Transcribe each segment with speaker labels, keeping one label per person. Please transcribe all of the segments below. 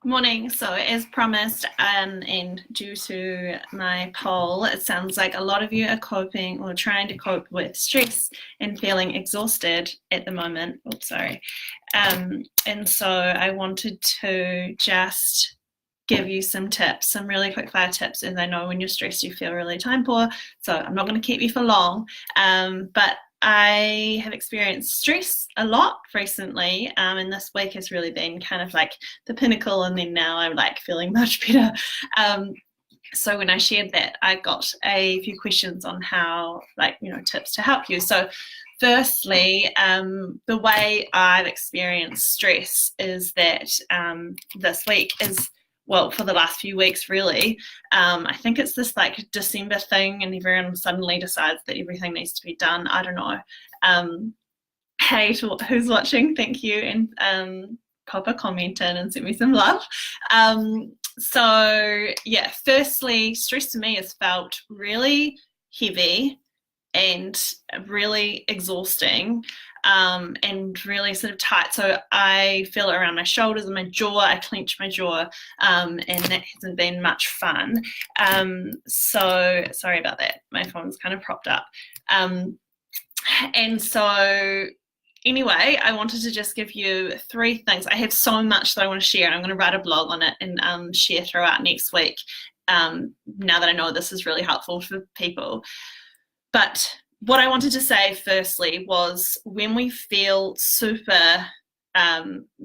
Speaker 1: Morning. So, as promised, and due to my poll, it sounds like a lot of you are coping or trying to cope with stress and feeling exhausted at the moment. Oops, sorry. And so, I wanted to just give you some tips, some really quick fire tips. As I know when you're stressed, you feel really time poor. So, I'm not going to keep you for long. But I have experienced stress a lot recently, and this week has really been kind of like the pinnacle, and then now I'm like feeling much better. So when I shared that, I got a few questions on how, like, tips to help you. So firstly, the way I've experienced stress is that this week is, well, for the last few weeks, really. I think it's this like December thing, and everyone suddenly decides that everything needs to be done. I don't know. Hey, to who's watching, thank you, and pop a comment in and send me some love. So yeah, firstly, stress to me has felt really heavy and really exhausting, and really sort of tight. So I feel it around my shoulders and my jaw. I clench my jaw, and that hasn't been much fun. So sorry about that. My phone's kind of propped up. And so anyway, I wanted to just give you three things. I have so much that I want to share, and I'm going to write a blog on it and share throughout next week, now that I know this is really helpful for people. But what I wanted to say firstly was, when we feel super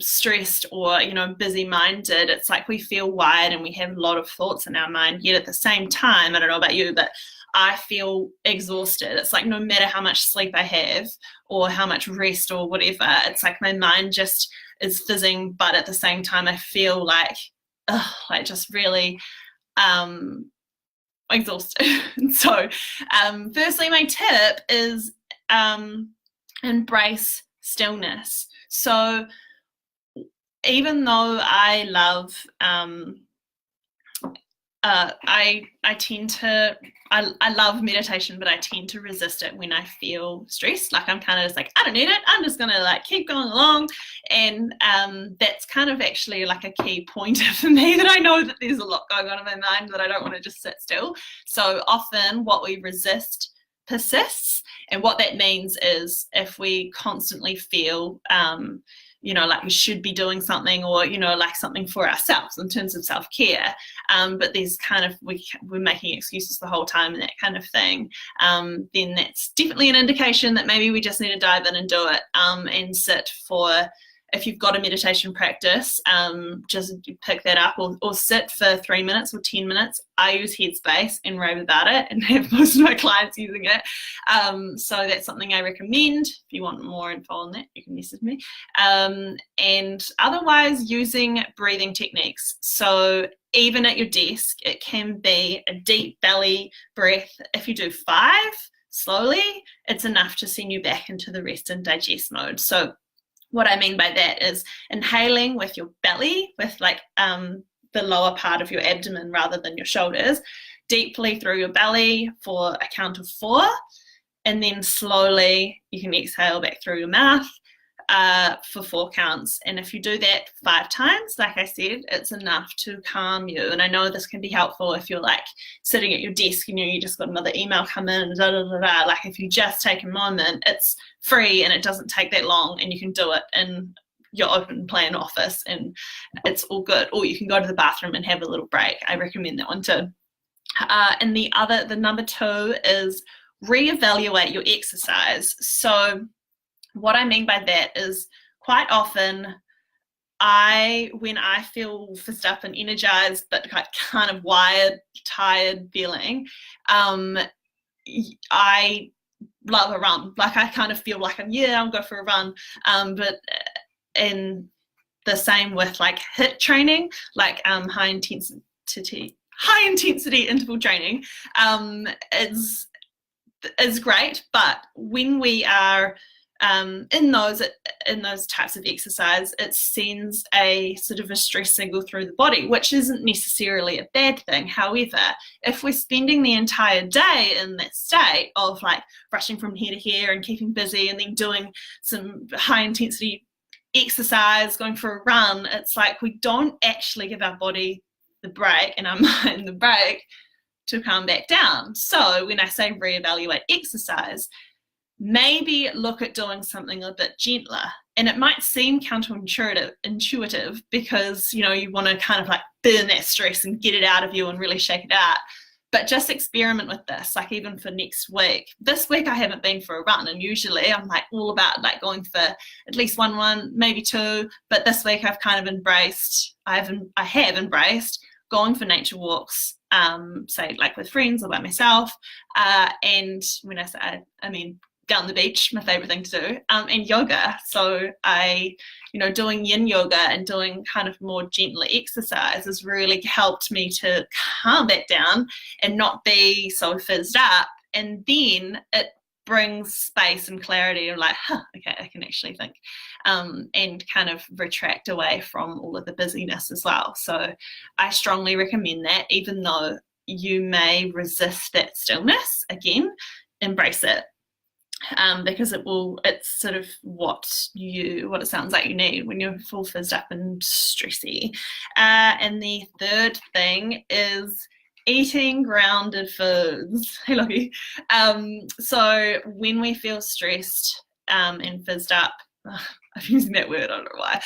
Speaker 1: stressed or busy-minded, it's like we feel wired and we have a lot of thoughts in our mind, yet at the same time, I don't know about you, but I feel exhausted. It's like no matter how much sleep I have or how much rest or whatever, it's like my mind just is fizzing, but at the same time I feel like just really exhausted. So firstly, my tip is embrace stillness. So even though I love I tend to I love meditation, but I tend to resist it when I feel stressed. Like I'm kind of just like, I don't need it, I'm just gonna like keep going along. And that's kind of actually like a key pointer for me, that I know that there's a lot going on in my mind, that I don't want to just sit still. So often what we resist persists, and what that means is if we constantly feel like we should be doing something, or like something for ourselves in terms of self-care, but there's kind of we're making excuses the whole time and that kind of thing, then that's definitely an indication that maybe we just need to dive in and do it, and sit for, if you've got a meditation practice, just pick that up, or sit for 3 minutes or 10 minutes. I use Headspace and rave about it, and have most of my clients using it. So that's something I recommend. If you want more info on that, you can message me. And otherwise, using breathing techniques. So even at your desk, it can be a deep belly breath. If you do 5 slowly, it's enough to send you back into the rest and digest mode. So what I mean by that is inhaling with your belly, with like the lower part of your abdomen rather than your shoulders, deeply through your belly for a count of 4, and then slowly you can exhale back through your mouth for 4 counts. And if you do that 5 times, like I said, it's enough to calm you. And I know this can be helpful if you're like sitting at your desk and you just got another email come in, and like if you just take a moment, it's free and it doesn't take that long, and you can do it in your open plan office and it's all good. Or you can go to the bathroom and have a little break. I recommend that one too. And the number 2 is reevaluate your exercise. So what I mean by that is, quite often when I feel fizzed up and energized, but kind of wired, tired feeling, I love a run. Like I kind of feel like I'll go for a run. But in the same with like HIIT training, like high intensity interval training, is great. But when we are in those types of exercise, it sends a sort of a stress signal through the body, which isn't necessarily a bad thing. However, if we're spending the entire day in that state of like rushing from here to here and keeping busy, and then doing some high intensity exercise, going for a run, it's like we don't actually give our body the break and our mind the break to calm back down. So when I say reevaluate exercise, maybe look at doing something a bit gentler. And it might seem counterintuitive because, you know, you want to kind of like burn that stress and get it out of you and really shake it out. But just experiment with this, like even for next week. This week I haven't been for a run, and usually I'm like all about like going for at least one, maybe two. But this week I've kind of embraced, I have embraced going for nature walks, say like with friends or by myself. And when I say, I mean down the beach, my favorite thing to do, and yoga. So doing yin yoga and doing kind of more gentler exercise has really helped me to calm back down and not be so fizzed up. And then it brings space and clarity of like, okay, I can actually think, and kind of retract away from all of the busyness as well. So I strongly recommend that, even though you may resist that stillness, again, embrace it. Because it's sort of what it sounds like you need when you're full fizzed up and stressy. And the third thing is eating grounded foods. Hey, Lockie. So when we feel stressed and fizzed up, I'm using that word, I don't know why,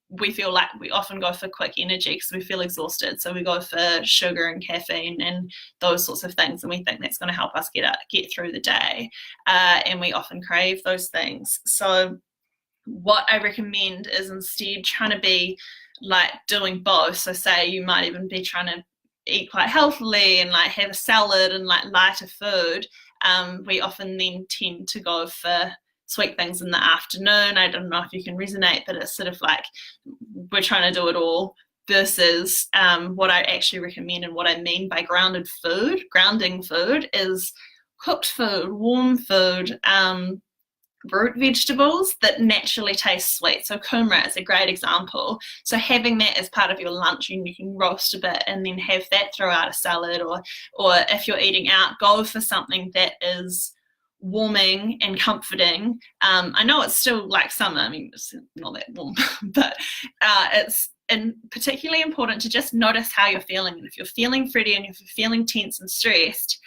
Speaker 1: we feel like we often go for quick energy because we feel exhausted. So we go for sugar and caffeine and those sorts of things, and we think that's going to help us get through the day. And we often crave those things. So what I recommend is instead trying to be like doing both. So say you might even be trying to eat quite healthily and like have a salad and like lighter food. We often then tend to go for sweet things in the afternoon. I don't know if you can resonate, but it's sort of like we're trying to do it all versus what I actually recommend and what I mean by grounding food is cooked food, warm food, root vegetables that naturally taste sweet. So kumara is a great example. So having that as part of your lunch, and you can roast a bit and then have that throughout a salad, or if you're eating out, go for something that is warming and comforting. I know it's still like summer, I mean it's not that warm, but it's particularly important to just notice how you're feeling. And if you're feeling fretty and if you're feeling tense and stressed,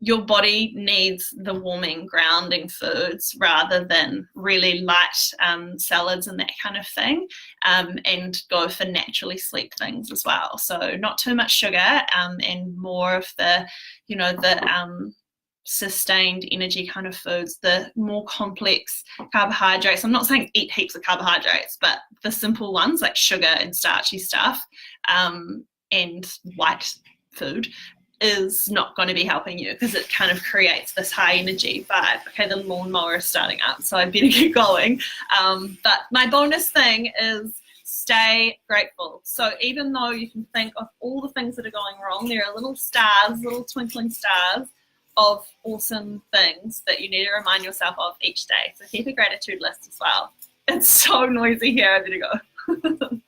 Speaker 1: your body needs the warming, grounding foods rather than really light salads and that kind of thing, and go for naturally sweet things as well. So not too much sugar, and more of the sustained energy kind of foods, the more complex carbohydrates. I'm not saying eat heaps of carbohydrates, but the simple ones like sugar and starchy stuff, and white food is not going to be helping you because it kind of creates this high energy vibe. Okay, the lawnmower is starting up, so I better get going. But my bonus thing is stay grateful. So even though you can think of all the things that are going wrong, there are little stars, little twinkling stars of awesome things that you need to remind yourself of each day. So keep a gratitude list as well. It's so noisy here, I better go.